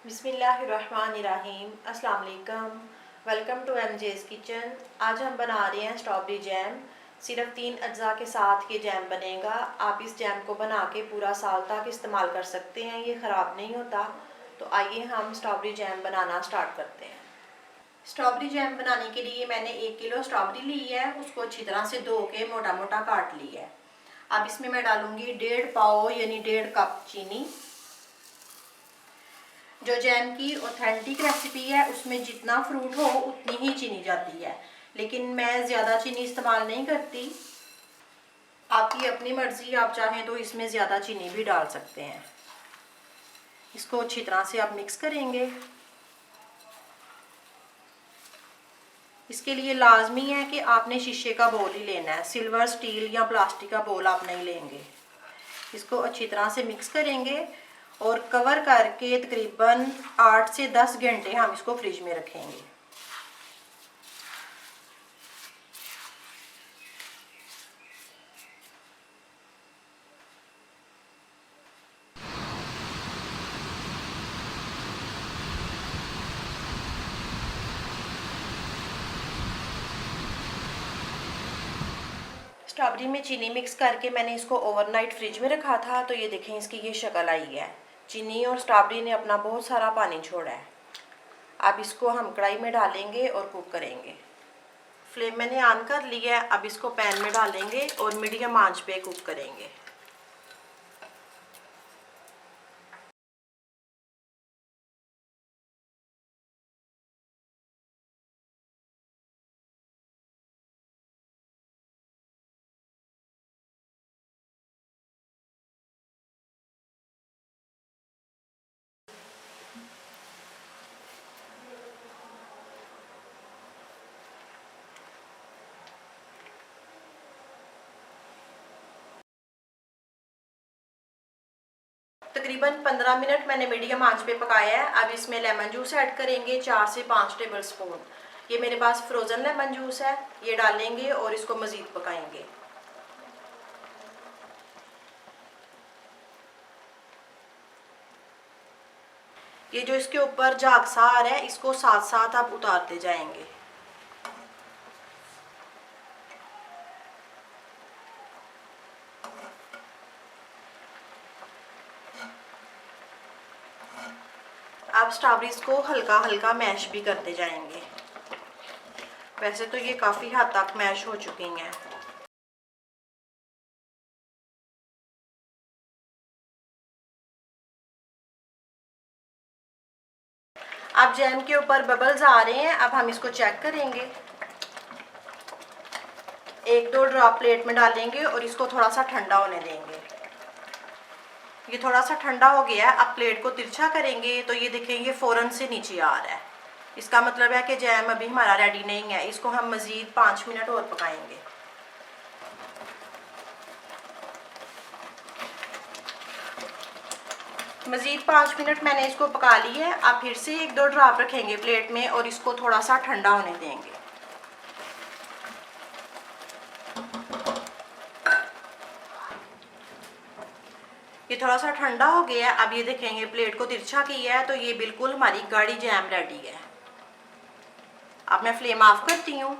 बिस्मिल्लाहिर्रहमानिर्रहीम। अस्सलाम वालेकुम। Welcome to MJ's kitchen. आज हम बना रहे हैं स्ट्रॉबेरी जैम। सिर्फ 3 अज्जा के साथ ये जैम बनेगा। आप इस जैम को बना के पूरा साल तक इस्तेमाल कर सकते हैं, ये ख़राब नहीं होता। तो आइए हम स्ट्रॉबेरी जैम बनाना स्टार्ट करते हैं। स्ट्रॉबेरी जैम बनाने के लिए मैंने 1 किलो स्ट्रॉबेरी ली है, उसको अच्छी तरह से धो के मोटा मोटा काट ली है। अब इसमें मैं डालूंगी 1.5 पाव यानी 1.5 कप चीनी। जो जैम की ऑथेंटिक रेसिपी है उसमें जितना फ्रूट हो उतनी ही चीनी जाती है, लेकिन मैं ज़्यादा चीनी इस्तेमाल नहीं करती। आपकी अपनी मर्ज़ी, आप चाहें तो इसमें ज़्यादा चीनी भी डाल सकते हैं। इसको अच्छी तरह से आप मिक्स करेंगे। इसके लिए लाजमी है कि आपने शीशे का बोल ही लेना है, सिल्वर, स्टील या प्लास्टिक का बोल आप नहीं लेंगे। इसको अच्छी तरह से मिक्स करेंगे और कवर करके तकरीबन 8 से 10 घंटे हम इसको फ्रिज में रखेंगे। स्ट्रॉबेरी में चीनी मिक्स करके मैंने इसको ओवरनाइट फ्रिज में रखा था, तो ये देखें इसकी ये शक्ल आई है। चीनी और स्ट्रॉबेरी ने अपना बहुत सारा पानी छोड़ा है। अब इसको हम कढ़ाई में डालेंगे और कुक करेंगे। फ्लेम मैंने ऑन कर लिया है। अब इसको पैन में डालेंगे और मीडियम आंच पे कुक करेंगे। तकरीबन 15 मिनट मैंने मीडियम आंच पे पकाया है। अब इसमें लेमन जूस ऐड करेंगे 4 से 5 टेबल स्पून। ये मेरे पास फ्रोज़न लेमन जूस है, ये डालेंगे और इसको मज़ीद पकाएंगे। ये जो इसके ऊपर झाग सा आ रहा है, इसको साथ साथ आप उतारते जाएंगे। आप स्ट्रॉबेरीज को हल्का हल्का मैश भी करते जाएंगे। वैसे तो ये काफ़ी हद तक मैश हो चुकी हैं। अब जैम के ऊपर बबल्स आ रहे हैं, अब हम इसको चेक करेंगे। 1-2 ड्रॉप प्लेट में डालेंगे और इसको थोड़ा सा ठंडा होने देंगे। ये थोड़ा सा ठंडा हो गया है। अब प्लेट को तिरछा करेंगे तो ये देखेंगे फ़ौरन से नीचे आ रहा है। इसका मतलब है कि जैम अभी हमारा रेडी नहीं है। इसको हम मज़ीद 5 मिनट और पकाएंगे। मज़ीद 5 मिनट मैंने इसको पका ली है। अब फिर से 1-2 ड्रॉप रखेंगे प्लेट में और इसको थोड़ा सा ठंडा होने देंगे। ये थोड़ा सा ठंडा हो गया है। अब ये देखेंगे प्लेट को तिरछा किया है तो ये बिल्कुल हमारी गाढ़ी जैम रेडी है। अब मैं फ्लेम ऑफ करती हूँ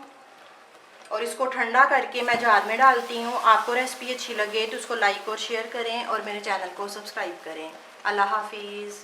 और इसको ठंडा करके मैं जार में डालती हूँ। आपको रेसिपी अच्छी लगे तो उसको लाइक और शेयर करें और मेरे चैनल को सब्सक्राइब करें। अल्लाह हाफिज़।